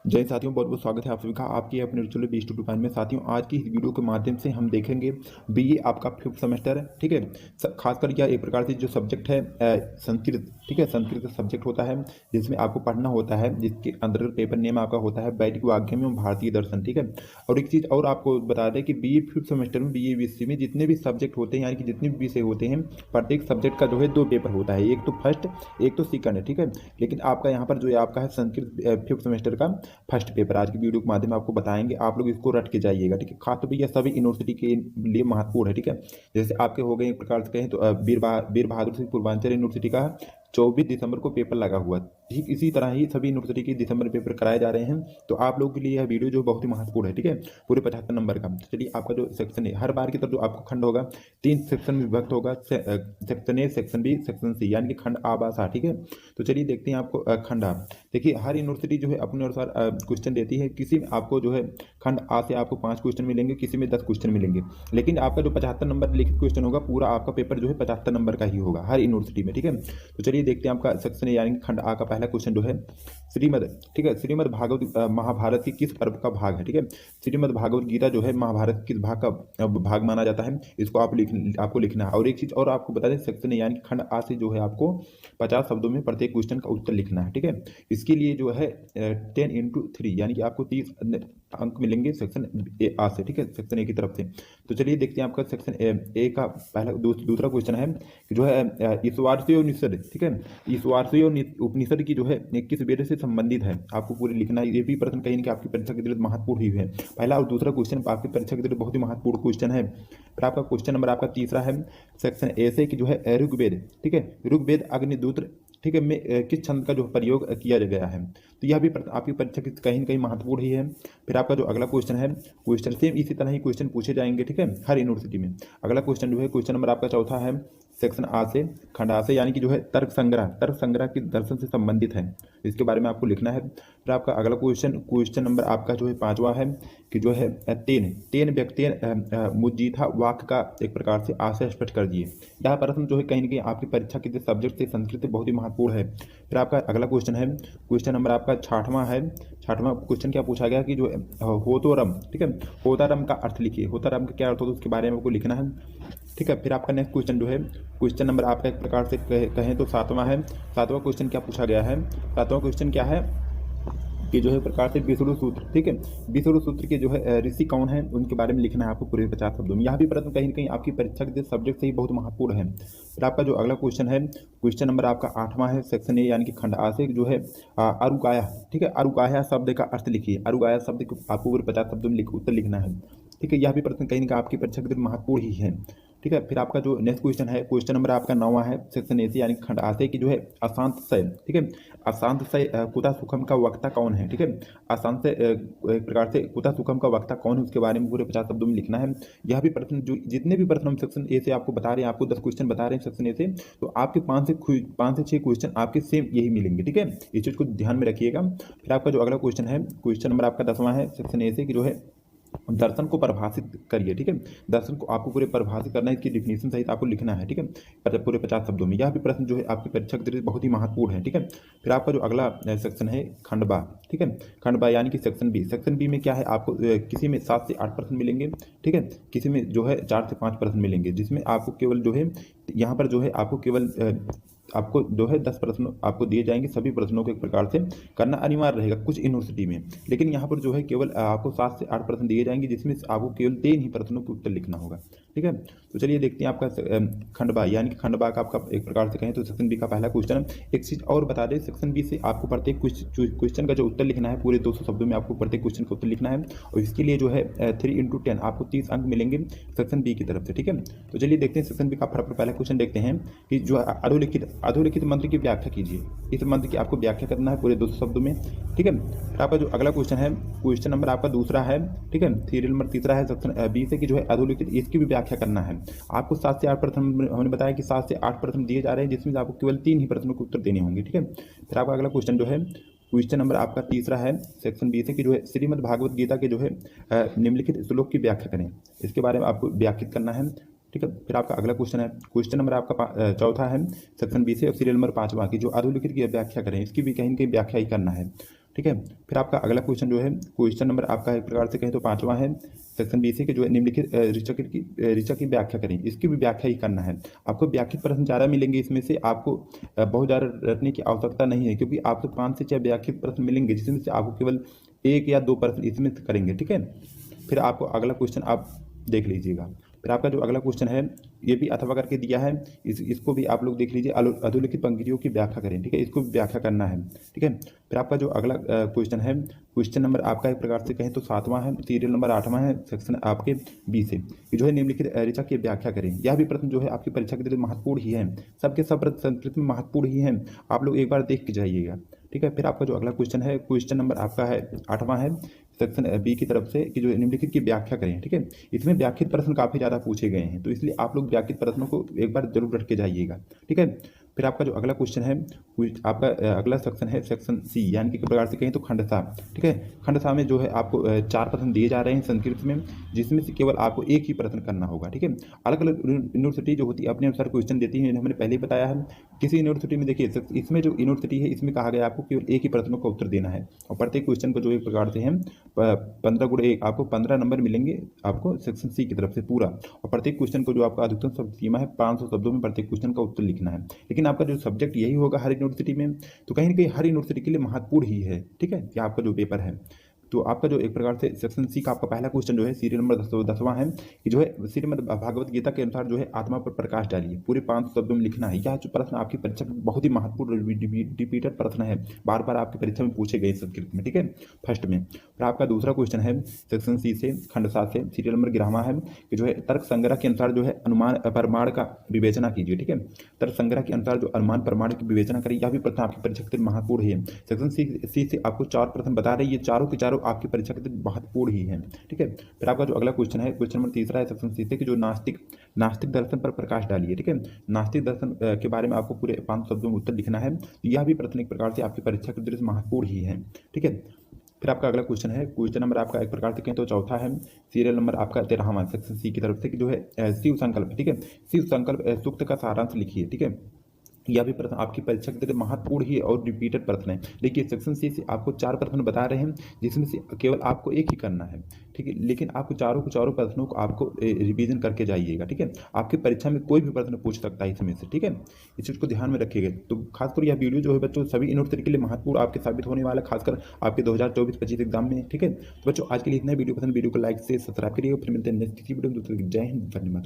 जय साथियों, बहुत बहुत स्वागत है आप सभी का आपकी अपने रुचि बीस टू में। साथियों, आज की इस वीडियो के माध्यम से हम देखेंगे बीए आपका फिफ्थ सेमेस्टर है। ठीक है, खासकर यह एक प्रकार से जो सब्जेक्ट है संस्कृत। ठीक है, संस्कृत सब्जेक्ट होता है जिसमें आपको पढ़ना होता है, जिसके अंतर्गत पेपर नेम आपका होता है वैदिक वाग्यम एवं भारतीय दर्शन। ठीक है, और एक चीज़ और आपको बता दें कि बीए फिफ्थ सेमेस्टर में बीए विषय में जितने भी सब्जेक्ट होते हैं, यानी कि जितने भी विषय होते हैं, प्रत्येक सब्जेक्ट का जो है 2 पेपर होता है, एक तो फर्स्ट एक तो सेकंड है। ठीक है, लेकिन आपका यहाँ पर जो है आपका है संस्कृत फिफ्थ सेमेस्टर का फर्स्ट पेपर आज की वीडियो के माध्यम में आपको बताएंगे। आप लोग इसको रट के जाइएगा। ठीक है, खास तौर पर यह सभी यूनिवर्सिटी के लिए महत्वपूर्ण है। ठीक है, जैसे आपके हो गए एक प्रकार से कहें तो वीर बहादुर सिंह पूर्वांचल यूनिवर्सिटी का 24 दिसंबर को पेपर लगा हुआ। ठीक इसी तरह ही सभी यूनिवर्सिटी के दिसंबर पेपर कराए जा रहे हैं। तो आप लोगों के लिए यह वीडियो जो बहुत ही महत्वपूर्ण है। ठीक है, पूरे 75 नंबर का। चलिए, आपका जो सेक्शन है हर बार की तरह जो आपको खंड होगा 3 सेक्शन में विभक्त होगा, section A, section B, section C, यानी कि खंड आ, बा, सा। ठीक है, तो चलिए देखते हैं आपको खंड आ। देखिए, हर यूनिवर्सिटी जो है अपने अनुसार क्वेश्चन देती है। किसी में आपको जो है खंड आ से आपको 5 क्वेश्चन मिलेंगे, किसी में 10 क्वेश्चन मिलेंगे, लेकिन आपका जो 75 नंबर लिखित क्वेश्चन होगा, पूरा आपका पेपर जो है 75 नंबर का ही होगा हर यूनिवर्सिटी में। ठीक है, तो चलिए देखते हैं आपका सेक्शन यानी खंड आ का पहला क्वेश्चन जो है श्रीमद। ठीक है, श्रीमद भागवत महाभारत की किस पर्व का भाग है? ठीक है, श्रीमद भागवत गीता जो है महाभारत किस भाग का भाग माना जाता है, इसको आपको लिखना है। और एक चीज और आपको बता दें, सेक्शन यानी खंड आ से जो है आपको 50 शब्दों में प्रत्येक क्वेश्चन का उत्तर लिखना है। ठीक है, इसके लिए जो है 10 × 3 यानी कि आपको 30 अंक मिलेंगे सेक्शन ए आ से। ठीक है, सेक्शन ए की तरफ से। तो चलिए देखते हैं आपका सेक्शन ए का पहला दूसरा क्वेश्चन है कि जो है ईश्वार्षीय उपनिषद। ठीक है, ईश्वार्षीय उपनिषद की जो है किस वेद से संबंधित है, आपको पूरे लिखना है। ये भी प्रश्न कहीं ना आपकी परीक्षा के लिए महत्वपूर्ण ही है। पहला और दूसरा क्वेश्चन आपकी परीक्षा के लिए बहुत ही महत्वपूर्ण क्वेश्चन है। फिर आपका क्वेश्चन नंबर आपका तीसरा है सेक्शन ए से कि जो है ऋग्वेद। ठीक है, ऋग्वेद अग्निदूत्र, ठीक है, में किस छंद का जो प्रयोग किया गया है। तो यह भी आपकी परीक्षा की कहीं ना कहीं महत्वपूर्ण ही है। फिर आपका जो अगला क्वेश्चन है, क्वेश्चन सेम इसी तरह ही क्वेश्चन पूछे जाएंगे। ठीक है, हर यूनिवर्सिटी में। अगला क्वेश्चन जो है क्वेश्चन नंबर आपका चौथा है सेक्शन आ से खंड आ से, यानी कि जो है तर्क संग्रह के दर्शन से संबंधित है, इसके बारे में आपको लिखना है। फिर आपका अगला क्वेश्चन नंबर आपका जो है पांचवा है कि जो है तेन व्यक्ति मुजीथा वाक्य का एक प्रकार से आशय स्पष्ट कर दिए। यह प्रश्न जो है कहीं ना कहीं आपकी परीक्षा के सब्जेक्ट से संस्कृत बहुत ही महत्वपूर्ण है। फिर आपका अगला क्वेश्चन है क्वेश्चन नंबर आपका छठवां है। छठवां क्वेश्चन क्या पूछा गया कि जो होतोरम। ठीक है, होतारम का अर्थ लिखिए। होतारम का क्या अर्थ होता है उसके बारे में आपको लिखना है। ठीक है, फिर आपका नेक्स्ट क्वेश्चन जो है क्वेश्चन नंबर आपका एक प्रकार से कहें तो सातवां है। सातवां क्वेश्चन क्या पूछा गया है? सातवां क्वेश्चन क्या है कि जो है प्रकार से विष्णु सूत्र। ठीक है, विष्णु सूत्र के जो है ऋषि कौन है, उनके बारे में लिखना है आपको पूरे 50 शब्दों में। यहाँ भी प्रश्न कहीं ना कहीं आपकी परीक्षा के सब्जेक्ट से ही बहुत महत्वपूर्ण है। फिर आपका जो अगला क्वेश्चन है क्वेश्चन नंबर आपका आठवां है सेक्शन ए यानी कि खंड आ से जो है अरुकाया। ठीक है, अरुकाया शब्द का अर्थ लिखिए। अरुकाया शब्द को आपको पूरे 50 शब्दों में उत्तर लिखना है। ठीक है, यह भी प्रश्न कहीं ना कहीं आपकी परीक्षा के लिए महत्वपूर्ण ही है। ठीक है, फिर आपका जो नेक्स्ट क्वेश्चन है क्वेश्चन नंबर आपका 9वां है सेक्शन ए से यानी खंड आ से कि जो है अशांत सय। ठीक है, अशांत सय कुता सुखम का वक्ता कौन है? ठीक है, अशांत से एक प्रकार से कुता सुखम का वक्ता कौन है, उसके बारे में पूरे 50 शब्दों में लिखना है। यह भी प्रश्न जो जितने भी प्रश्न हम सेक्शन ए से आपको बता रहे हैं, आपको 10 क्वेश्चन बता रहे हैं सेक्शन ए से, तो आपके 5 से 6 क्वेश्चन आपके सेम यही मिलेंगे। ठीक है, इस चीज़ को ध्यान में रखिएगा। फिर आपका जो अगला क्वेश्चन है क्वेश्चन नंबर आपका 10वां है सेक्शन ए से कि जो है दर्शन को परिभाषित करिए। ठीक है, दर्शन को आपको पूरे परिभाषित करना है, इसकी डिफिनेशन सहित आपको लिखना है। ठीक है, पूरे 50 शब्दों में। यह भी प्रश्न जो है आपकी परीक्षा के लिए बहुत ही महत्वपूर्ण है। ठीक है, फिर आपका जो अगला सेक्शन है खंड बा। ठीक है, खंड बा यानी कि सेक्शन बी। सेक्शन बी में क्या है, आपको किसी में 7 से 8 प्रश्न मिलेंगे। ठीक है, किसी में जो है 4 से 5 प्रश्न मिलेंगे, जिसमें आपको केवल जो है यहाँ पर जो है आपको केवल आपको जो है 10 प्रश्न आपको दिए जाएंगे। सभी प्रश्नों को एक प्रकार से करना अनिवार्य रहेगा कुछ यूनिवर्सिटी में, लेकिन यहाँ पर जो है केवल आपको 7 से 8 प्रश्न दिए जाएंगे, जिसमें आपको केवल 3 ही प्रश्नों के उत्तर लिखना होगा। ठीक है, तो चलिए देखते हैं आपका खंड बा यानी कि खंड बा का आपका एक प्रकार से कहें तो सेक्शन बी का पहला क्वेश्चन। एक चीज और बता दें, सेक्शन बी से आपको प्रत्येक क्वेश्चन का जो उत्तर लिखना है पूरे 200 शब्दों में आपको प्रत्येक क्वेश्चन का उत्तर लिखना है, और इसके लिए जो है 3 × 10 आपको 30 अंक मिलेंगे सेक्शन बी की तरफ से। ठीक है, तो चलिए देखते हैं सेक्शन बी का पहला क्वेश्चन देखते हैं कि जो अधोलिखित मंत्र की व्याख्या कीजिए। इस मंत्र की आपको व्याख्या करना है पूरे 200 शब्दों में। ठीक है, फिर आपका जो अगला क्वेश्चन है क्वेश्चन नंबर आपका दूसरा है। ठीक है, सीरियल नंबर तीसरा है सेक्शन बी से कि जो है अधोलिखित, इसकी भी व्याख्या करना है। आपको 7 से 8 प्रश्न हमने बताया कि 7 से 8 प्रश्न दिए जा रहे हैं, जिसमें आपको केवल 3 ही प्रश्नों के उत्तर देने होंगे। ठीक है, फिर आपका अगला क्वेश्चन जो है क्वेश्चन नंबर आपका तीसरा है सेक्शन बी से कि जो है श्रीमद् भागवत गीता के जो है निम्नलिखित श्लोक की व्याख्या करें, इसके बारे में आपको व्याख्यात करना है। ठीक है, फिर आपका अगला क्वेश्चन है क्वेश्चन नंबर आपका चौथा है सेक्शन बी से सीरियल नंबर 5वां की जो अधोलिखित की व्याख्या करें, इसकी भी कहीं ना कहीं व्याख्या ही करना है। ठीक है। फिर आपका अगला क्वेश्चन जो है, क्वेश्चन नंबर आपका एक प्रकार से कहें तो 5वां है सेक्शन बी से कि जो है निम्नलिखित ऋचा की व्याख्या करें। इसकी भी व्याख्या ही करना है आपको। व्याख्यात प्रश्न ज़्यादा मिलेंगे इसमें से, आपको बहुत ज़्यादा रटने की आवश्यकता नहीं है, क्योंकि आपको 5 से 6 व्याख्यात प्रश्न मिलेंगे जिसमें से आपको केवल 1 या 2 प्रश्न इसमें से करेंगे, ठीक है। फिर आपको अगला क्वेश्चन आप देख लीजिएगा। फिर आपका जो अगला क्वेश्चन है ये भी अथवा करके दिया है, इसको भी आप लोग देख लीजिए। अधोलिखित पंक्तियों की व्याख्या करें, ठीक है, इसको भी व्याख्या करना है, ठीक है। फिर आपका जो अगला क्वेश्चन है, क्वेश्चन नंबर आपका एक प्रकार से कहें तो 7वां है, सीरियल नंबर 8वां है, सेक्शन आपके बी से कि जो है निम्नलिखित ऋचा की व्याख्या करें। यह भी प्रश्न जो है आपकी परीक्षा के लिए महत्वपूर्ण ही है, सबके सब प्रश्न संस्कृत में महत्वपूर्ण ही हैं, आप लोग एक बार देख के जाइएगा, ठीक है। फिर आपका जो अगला क्वेश्चन है, क्वेश्चन नंबर आपका है 8वां है, सेक्शन बी की तरफ से कि जो निम्नलिखित की व्याख्या करें, ठीक है। इसमें व्याख्यात प्रश्न काफ़ी ज़्यादा पूछे गए हैं, तो इसलिए आप लोग व्याख्यात प्रश्नों को एक बार जरूर रट के जाइएगा, ठीक है। फिर आपका जो अगला क्वेश्चन है, आपका अगला सेक्शन है सेक्शन सी, यानी कि एक प्रकार से कहें तो खंड सा, ठीक है। खंड सा में जो है आपको 4 प्रश्न दिए जा रहे हैं संस्कृत में, जिसमें से केवल आपको एक ही प्रश्न करना होगा, ठीक है। अलग अलग यूनिवर्सिटी जो होती है अपने अनुसार क्वेश्चन देती है, हमने पहले ही बताया है। किसी यूनिवर्सिटी में देखिए, इसमें जो यूनिवर्सिटी है इसमें कहा गया आपको केवल एक ही प्रश्नों का उत्तर देना है, और प्रत्येक क्वेश्चन को जो एक प्रकार से है 15 गुणे 1, आपको 15 नंबर मिलेंगे आपको सेक्शन सी की तरफ से पूरा, और प्रत्येक क्वेश्चन को जो आपका अधिकतम शब्द सीमा है 500 शब्दों में प्रत्येक क्वेश्चन का उत्तर लिखना है। लेकिन आपका जो सब्जेक्ट यही होगा हर यूनिवर्सिटी में, तो कहीं ना कहीं हर यूनिवर्सिटी के लिए महत्वपूर्ण ही है, ठीक है, कि आपका जो पेपर है। तो आपका जो एक प्रकार से सेक्शन सी का आपका पहला क्वेश्चन जो है सीरियल नंबर 10वां है कि जो है श्रीमद् भागवत गीता के अनुसार जो है आत्मा पर प्रकाश डालिए, पूरे 500 शब्दों में लिखना है। यह जो प्रश्न आपकी परीक्षा में बहुत ही महत्वपूर्ण रिपीटेड प्रश्न है, बार बार आपकी परीक्षा में पूछे गए संस्कृत में, ठीक है, फर्स्ट में। फिर आपका दूसरा क्वेश्चन है सेक्शन सी से खंड 7 से सीरियल नंबर 11वां है कि जो है तर्क संग्रह के अनुसार जो है अनुमान प्रमाण का विवेचना कीजिए, ठीक है। तर्क संग्रह के अनुसार जो अनुमान प्रमाण की विवेचना करें, यह भी प्रश्न आपकी परीक्षा के लिए महत्वपूर्ण है। सेक्शन सी से आपको 4 प्रश्न बता रहे हैं, ये चारों के चारों आपकी परीक्षा के लिए महत्वपूर्ण ही है, ठीक है। फिर आपका जो अगला क्वेश्चन है, क्वेश्चन नंबर 3 है सेक्शन सी से कि जो नास्तिक दर्शन पर प्रकाश डालिए, ठीक है। नास्तिक दर्शन के बारे में आपको पूरे 5 शब्दों में उत्तर लिखना है। यह भी प्रश्न एक प्रकार से आपकी परीक्षा के दृष्टि महत्वपूर्ण ही है, ठीक है। फिर आपका अगला क्वेश्चन है, क्वेश्चन नंबर आपका एक प्रकार से कहें तो चौथा है, सीरियल नंबर आपका 13वां सेक्शन सी की तरफ से कि जो है शिव संकल्प, ठीक है, शिव संकल्प सूक्त का सारांश लिखिए, ठीक है। यह भी प्रश्न आपकी परीक्षा के लिए महत्वपूर्ण ही और रिपीटेड प्रश्न है। देखिए सेक्शन सी से आपको 4 प्रश्न बता रहे हैं, जिसमें से केवल आपको एक ही करना है, ठीक है, लेकिन आपको चारों प्रश्नों को आपको रिवीजन करके जाइएगा, ठीक है। आपकी परीक्षा में कोई भी प्रश्न पूछ सकता है इसमें से, ठीक है, इस चीज़ को ध्यान में रखिएगा। तो खासकर यह वीडियो जो है बच्चों सभी यूनिवर्सिटी के लिए महत्वपूर्ण आपके साबित होने वाला है, खासकर आपके 2024-25 एग्जाम में, ठीक है। तो बच्चों आज के लिए इतना वीडियो पसंद, वीडियो को लाइक से सब्सक्राइब करिएगा। फिर मिलते हैं नेक्स्ट किसी वीडियो में। जय हिंद, धन्यवाद।